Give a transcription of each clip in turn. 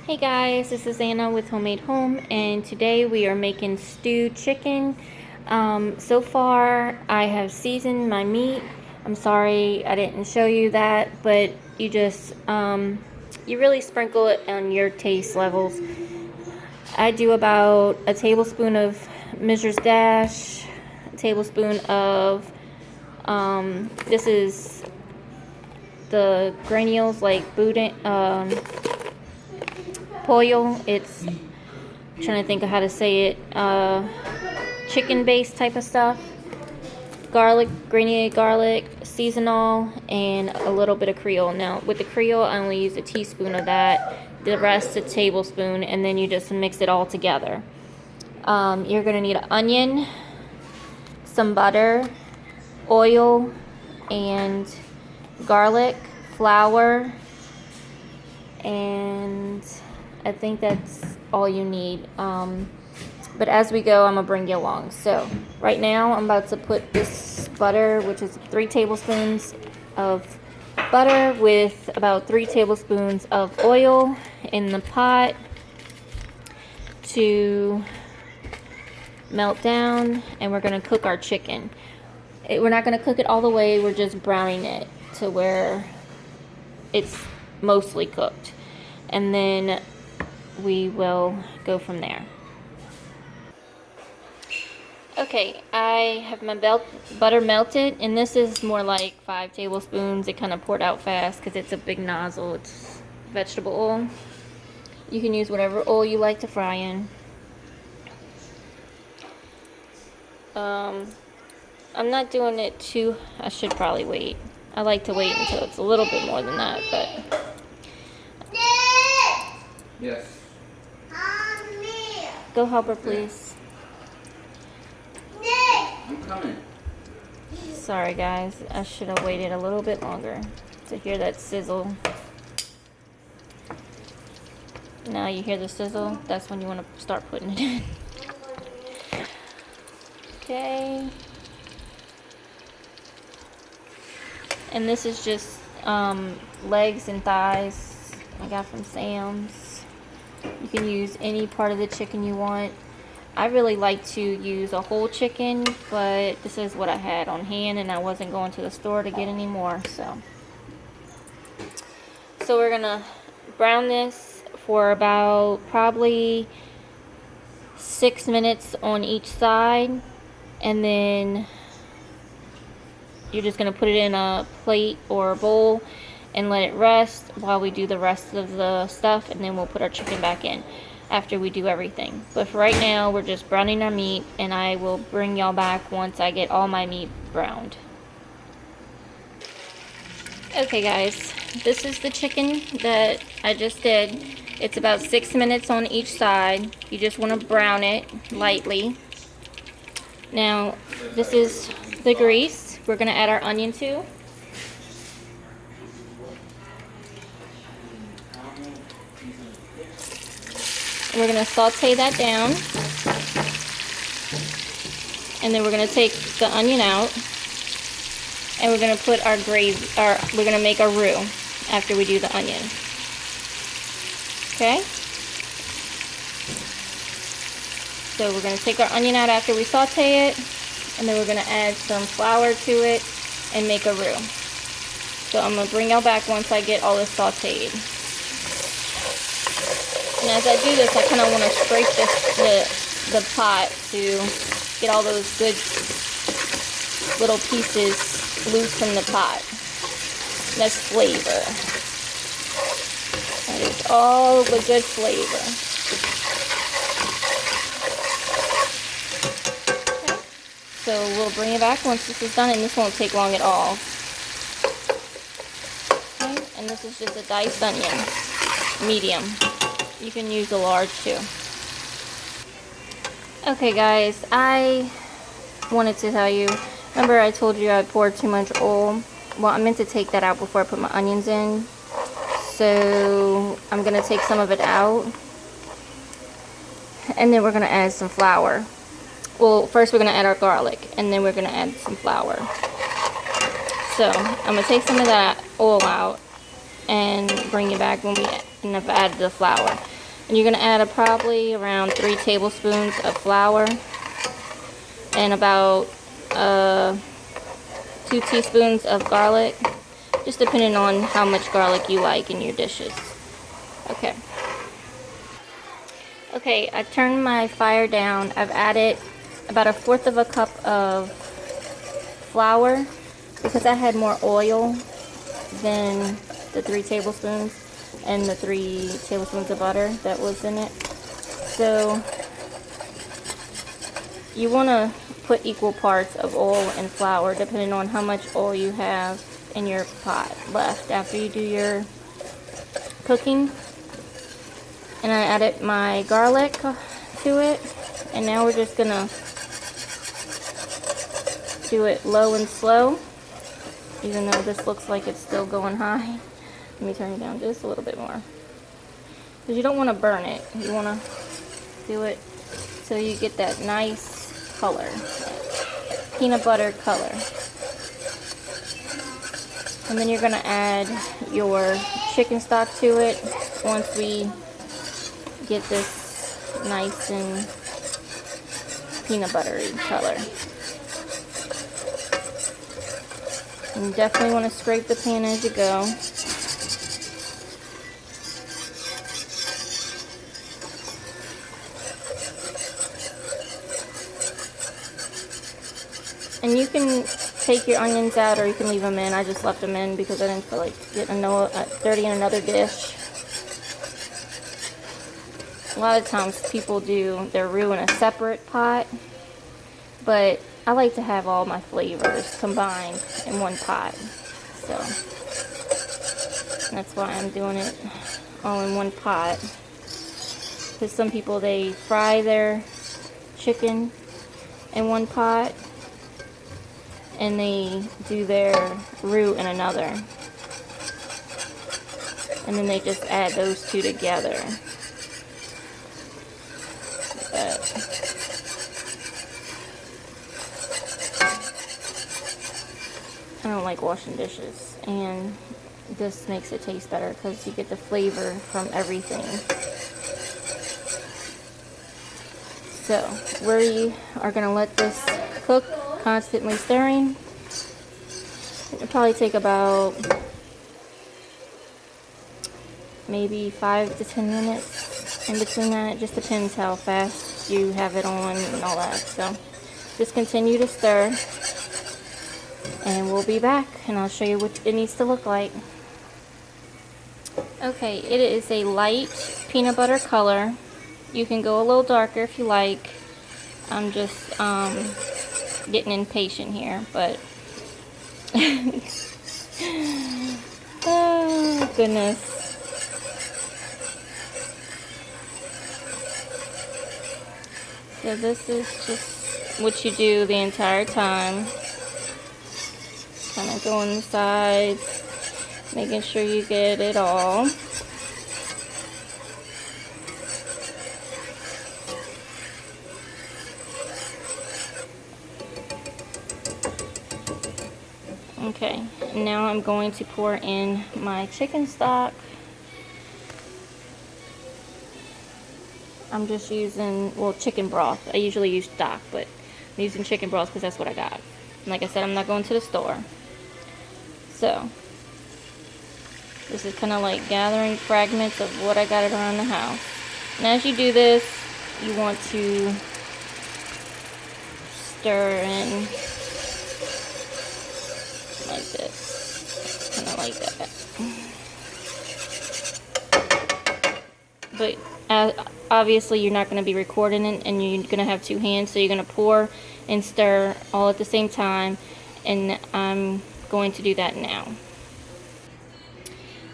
Hey guys, this is Anna with Homemade Home, and today we are making stewed chicken. So far, I have seasoned my meat. I'm sorry I didn't show you that, but you just, you really sprinkle it on your taste levels. I do about a tablespoon of Mrs. Dash, a tablespoon of, this is the granules like boudin, pollo. It's I'm trying to think of how to say it. Chicken based type of stuff. Garlic, granulated garlic, seasonal, and a little bit of Creole. Now with the Creole, I only use a teaspoon of that. The rest a tablespoon, and then you just mix it all together. You're gonna need an onion, some butter, oil, and garlic, flour, and I think that's all you need. But as we go, I'm gonna bring you along. So right now I'm about to put this butter, which is 3 tablespoons of butter with about 3 tablespoons of oil in the pot to melt down, and we're gonna cook our chicken. We're not gonna cook it all the way, we're just browning it to where it's mostly cooked, and then we will go from there. Okay, I have my butter melted, and this is more like 5 tablespoons. It kind of poured out fast because it's a big nozzle. It's vegetable oil. You can use whatever oil you like to fry in. I'm not doing it too, I should probably wait. I like to wait until it's a little bit more than that, but. Yes. Go help her, please. I'm coming. Sorry guys, I should have waited a little bit longer to hear that sizzle. Now you hear the sizzle, that's when you want to start putting it in. Okay. And this is just legs and thighs I got from Sam's. You can use any part of the chicken you want. I really like to use a whole chicken, but this is what I had on hand and I wasn't going to the store to get any more. So we're gonna brown this for about probably 6 minutes on each side, and then you're just gonna put it in a plate or a bowl and let it rest while we do the rest of the stuff, and then we'll put our chicken back in after we do everything. But for right now, we're just browning our meat, and I will bring y'all back once I get all my meat browned. Okay guys, this is the chicken that I just did. It's about 6 minutes on each side. You just want to brown it lightly. Now, this is the grease we're going to add our onion to. We're going to saute that down, and then we're going to take the onion out, and we're going to put our gravy, we're going to make our roux after we do the onion. Okay? So we're going to take our onion out after we saute it, and then we're going to add some flour to it and make a roux. So I'm going to bring y'all back once I get all this sauteed. And as I do this, I kind of want to scrape the pot to get all those good little pieces loose from the pot. That's flavor. That is all the good flavor. Okay. So we'll bring it back once this is done, and this won't take long at all. Okay. And this is just a diced onion, medium. You can use a large too. Okay guys, I wanted to tell you, remember I told you I poured too much oil? Well, I meant to take that out before I put my onions in. So I'm going to take some of it out, and then we're going to add some flour. Well, first we're going to add our garlic, and then we're going to add some flour. So I'm going to take some of that oil out and bring it back when we have added the flour. And you're going to add probably around 3 tablespoons of flour and about 2 teaspoons of garlic, just depending on how much garlic you like in your dishes. Okay. Okay, I turned my fire down. I've added about 1/4 cup of flour because I had more oil than the 3 tablespoons and the 3 tablespoons of butter that was in it. So you want to put equal parts of oil and flour depending on how much oil you have in your pot left after you do your cooking. And I added my garlic to it, and now we're just gonna do it low and slow, even though this looks like it's still going high. Let me turn it down just a little bit more, because you don't want to burn it. You want to do it so you get that nice color, peanut butter color. And then you're gonna add your chicken stock to it once we get this nice and peanut buttery color. And you definitely want to scrape the pan as you go. And you can take your onions out or you can leave them in. I just left them in because I didn't feel like getting dirty in another dish. A lot of times people do their roux in a separate pot, but I like to have all my flavors combined in one pot. So that's why I'm doing it all in one pot. Because some people, they fry their chicken in one pot and they do their roux in another. And then they just add those two together. But I don't like washing dishes, and this makes it taste better because you get the flavor from everything. So we are going to let this cook, constantly stirring. It'll probably take about maybe 5 to 10 minutes. In between that, it just depends how fast you have it on and all that. So just continue to stir, and we'll be back and I'll show you what it needs to look like. Okay, it is a light peanut butter color. You can go a little darker if you like. I'm just getting impatient here, but oh goodness. So this is just what you do the entire time. Kind of go on the sides, making sure you get it all. Okay, now I'm going to pour in my chicken stock. I'm just using, well, chicken broth. I usually use stock, but I'm using chicken broth because that's what I got. And like I said, I'm not going to the store. So, this is kind of like gathering fragments of what I got around the house. And as you do this, you want to stir in like this. Kind of like that. But obviously you're not going to be recording it, and you're going to have 2 hands, so you're going to pour and stir all at the same time, and I'm going to do that now.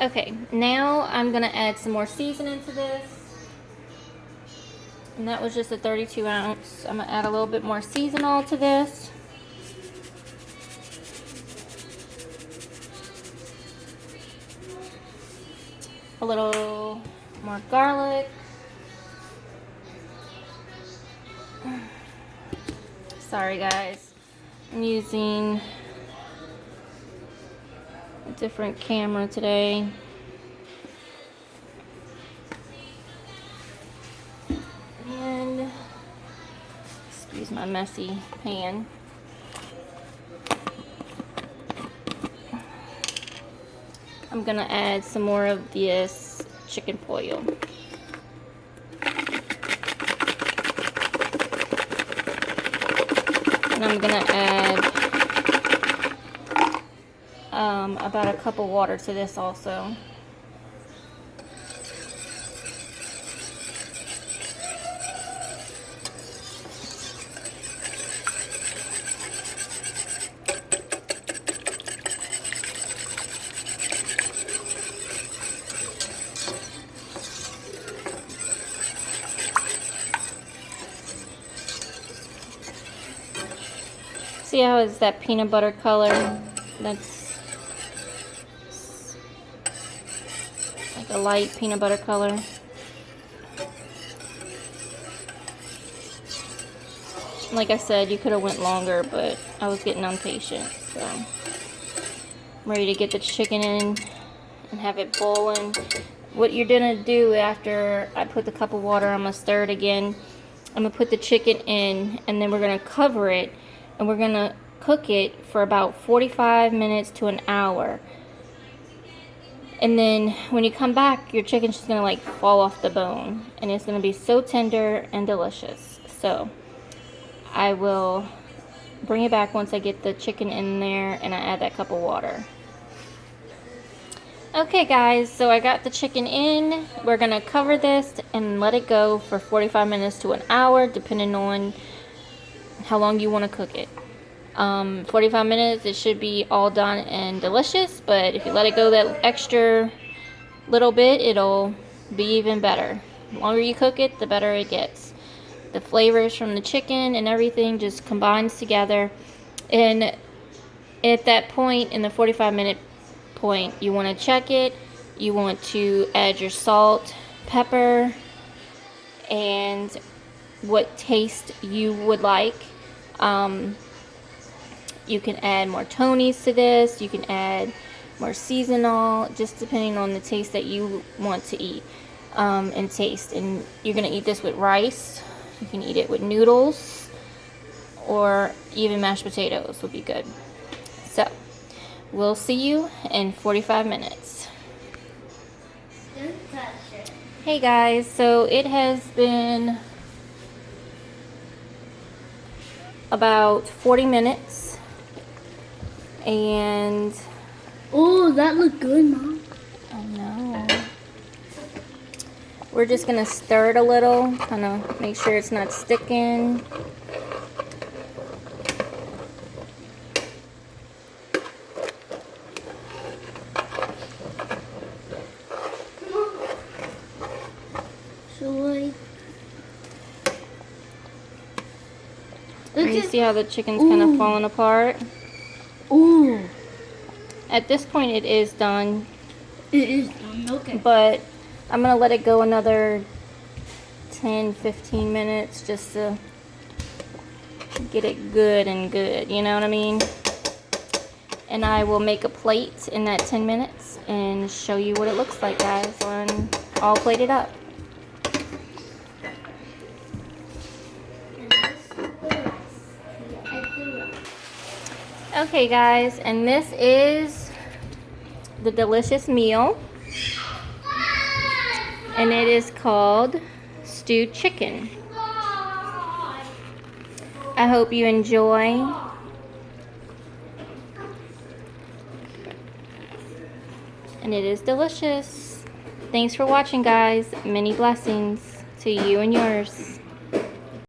Okay, now I'm going to add some more seasoning to this, and that was just a 32 ounce. I'm going to add a little bit more seasonal to this. A little more garlic. Sorry guys, I'm using a different camera today. Excuse my messy pan. I'm gonna add some more of this chicken pollo. And I'm gonna add about a cup of water to this also. See how it's that peanut butter color? That's like a light peanut butter color. Like I said, you could have went longer, but I was getting impatient, so I'm ready to get the chicken in and have it boiling. What you're gonna do after I put the cup of water, I'm gonna stir it again. I'm gonna put the chicken in, and then we're gonna cover it, and we're gonna cook it for about 45 minutes to an hour. And then when you come back, your chicken's just gonna like fall off the bone, and it's gonna be so tender and delicious. So I will bring it back once I get the chicken in there and I add that cup of water. Okay guys, so I got the chicken in. We're gonna cover this and let it go for 45 minutes to an hour, depending on how long you want to cook it. 45 minutes, it should be all done and delicious, but if you let it go that extra little bit, it'll be even better. The longer you cook it, the better it gets. The flavors from the chicken and everything just combines together, and at that point, in the 45-minute point, you want to check it. You want to add your salt, pepper, and what taste you would like. You can add more Tony's to this. You can add more seasonal, just depending on the taste that you want to eat and taste. And you're going to eat this with rice. You can eat it with noodles, or even mashed potatoes would be good. So we'll see you in 45 minutes. Hey guys, so it has been about 40 minutes, and oh, that looked good, Mom. I know. We're just gonna stir it a little, kind of make sure it's not sticking. And you see how the chicken's kind of falling apart? Ooh. At this point, it is done. It is done, okay. But I'm going to let it go another 10-15 minutes just to get it good and good, you know what I mean? And I will make a plate in that 10 minutes and show you what it looks like, guys, when all plated up. Okay guys, and this is the delicious meal, and it is called stewed chicken. I hope you enjoy, and it is delicious. Thanks for watching guys. Many blessings to you and yours.